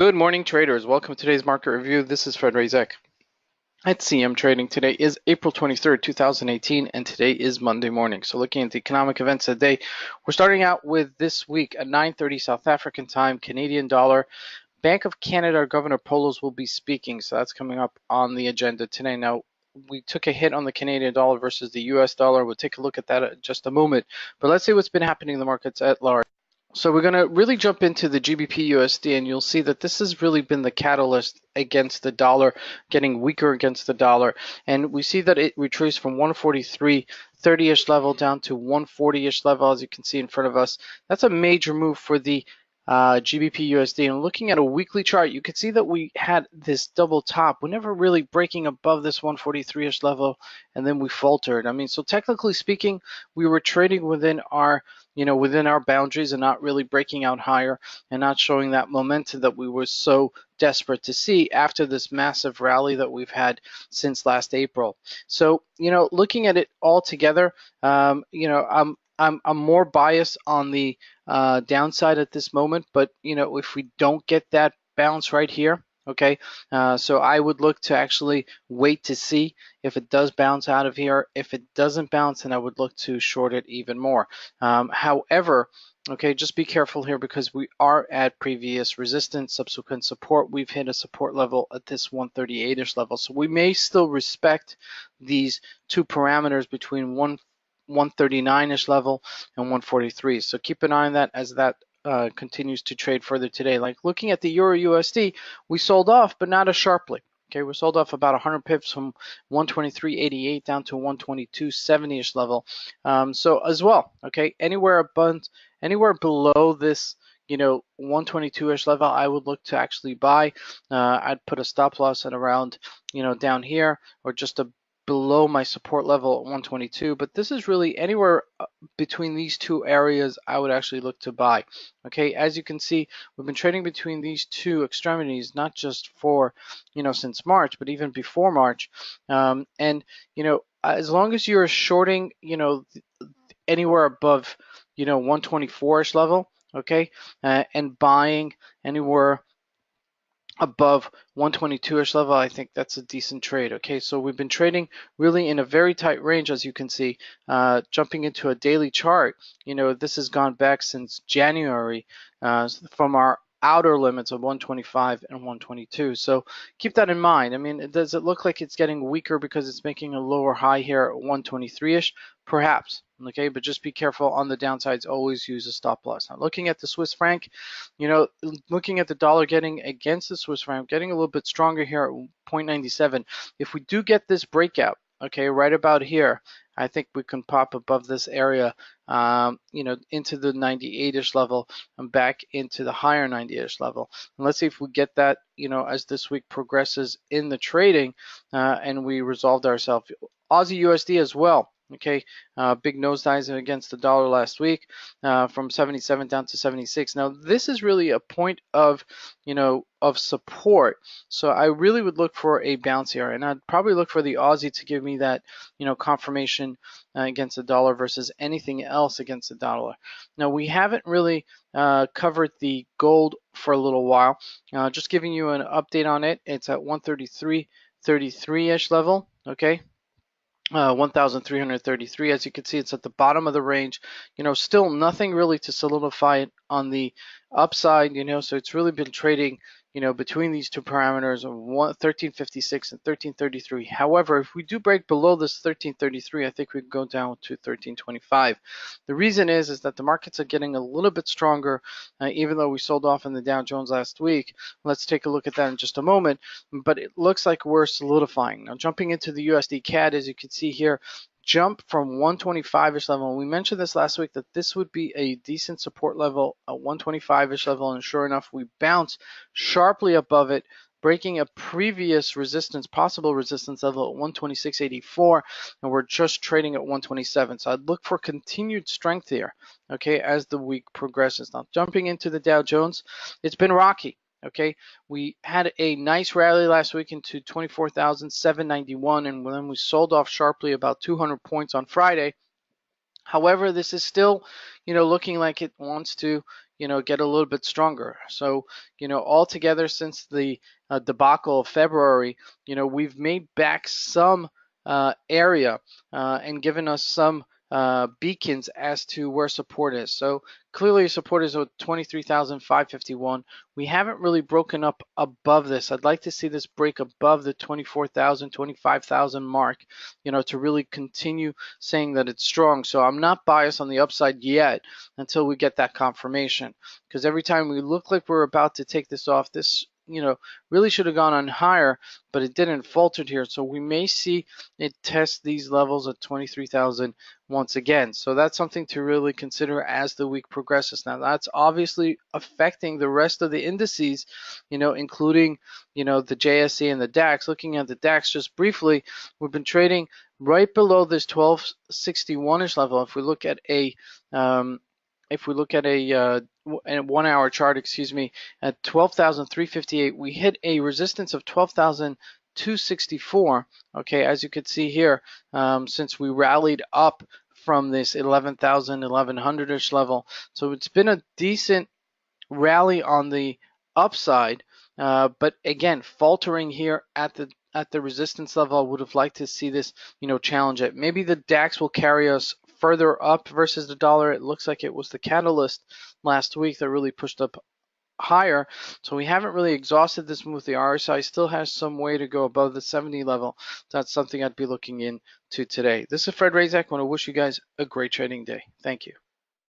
Good morning, traders. Welcome to today's market review. This is Fred Razak at CMTrading. Today is April 23rd, 2018, and today is Monday morning. So looking at the economic events of the day, we're starting out with this week at 9:30 South African time, Canadian dollar. Bank of Canada Governor Poloz will be speaking, so that's coming up on the agenda today. Now, we took a hit on the Canadian dollar versus the US dollar. We'll take a look at that in just a moment, but let's see what's been happening in the markets at large. So we're going to really jump into the GBP USD, and you'll see that this has really been the catalyst against the dollar, getting weaker against the dollar. And we see that it retraced from 143.30-ish level down to 140-ish level, as you can see in front of us. That's a major move for the GBP USD. And looking at a weekly chart, you can see that we had this double top. We're never really breaking above this 143-ish level, and then we faltered. I mean, so technically speaking, we were trading within our boundaries and not really breaking out higher and not showing that momentum that we were so desperate to see after this massive rally that we've had since last April. So, looking at it all together, I'm more biased on the downside at this moment, but if we don't get that bounce right here, okay, so I would look to actually wait to see if it does bounce out of here. If it doesn't bounce, then I would look to short it even more. However, okay, just be careful here because we are at previous resistance, subsequent support. We've hit a support level at this 138-ish level, so we may still respect these two parameters between 139-ish level and 143. So keep an eye on that as that continues to trade further today. Like looking at the Euro USD, we sold off, but not as sharply. Okay, we sold off about 100 pips from 123.88 down to 122.70-ish level. So as well, okay, anywhere below this 122-ish level, I would look to actually buy. I'd put a stop loss at around down here or just below my support level at 122, but this is really anywhere between these two areas I would actually look to buy. Okay, as you can see, we've been trading between these two extremities, not just for since March, but even before March. And as long as you're shorting anywhere above 124-ish level, okay, and buying anywhere above 122-ish level, I think that's a decent trade. Okay, so we've been trading really in a very tight range, as you can see. Jumping into a daily chart, this has gone back since January from our outer limits of 125 and 122. So keep that in mind. I mean, does it look like it's getting weaker because it's making a lower high here at 123-ish? Perhaps. Okay, but just be careful on the downsides. Always use a stop loss. Now, looking at the Swiss franc, looking at the dollar getting against the Swiss franc, getting a little bit stronger here at 0.97. If we do get this breakout, okay, right about here, I think we can pop above this area, into the 98-ish level and back into the higher 90-ish level. And let's see if we get that, as this week progresses in the trading, and we resolved ourselves. Aussie USD as well. Okay, big nosedives against the dollar last week, from 77 down to 76. Now this is really a point of support. So I really would look for a bounce here, and I'd probably look for the Aussie to give me that confirmation against the dollar versus anything else against the dollar. Now we haven't really covered the gold for a little while. Just giving you an update on it. It's at 133.33-ish level. Okay. 1,333. As you can see, it's at the bottom of the range. Still nothing really to solidify it on the upside. So it's really been trading between these two parameters of 1356 and 1333. However, if we do break below this 1333, I think we can go down to 1325. The reason is that the markets are getting a little bit stronger, even though we sold off in the Dow Jones last week. Let's take a look at that in just a moment, but it looks like we're solidifying. Now, jumping into the USD CAD, as you can see here, jump from 125-ish level. We mentioned this last week that this would be a decent support level at 125-ish level, and sure enough, we bounce sharply above it, breaking a previous possible resistance level at 126.84, and we're just trading at 127. So I'd look for continued strength here, okay, as the week progresses. Now, jumping into the Dow Jones, it's been rocky. Okay, we had a nice rally last week into 24,791, and then we sold off sharply about 200 points on Friday. However, this is still, looking like it wants to, get a little bit stronger. So, altogether since the debacle of February, we've made back some area and given us some beacons as to where support is. So clearly support is at 23,551. We haven't really broken up above this. I'd like to see this break above the 24,000, 25,000 mark, to really continue saying that it's strong. So I'm not biased on the upside yet until we get that confirmation. Because every time we look like we're about to take this off, this really should have gone on higher, but it didn't, faltered here. So we may see it test these levels at 23,000 once again. So that's something to really consider as the week progresses. Now that's obviously affecting the rest of the indices, including, the JSE and the DAX. Looking at the DAX just briefly, we've been trading right below this 1261-ish level. If we look at a 1-hour chart, at 12,358, we hit a resistance of 12,264. Okay, as you can see here, since we rallied up from this 11,000, 1100-ish level. So it's been a decent rally on the upside, but again, faltering here at the resistance level. I would have liked to see this, challenge it. Maybe the DAX will carry us further up versus the dollar. It looks like it was the catalyst last week that really pushed up higher. So we haven't really exhausted this move. The RSI still has some way to go above the 70 level. That's something I'd be looking into today. This is Fred Razak. I want to wish you guys a great trading day. Thank you.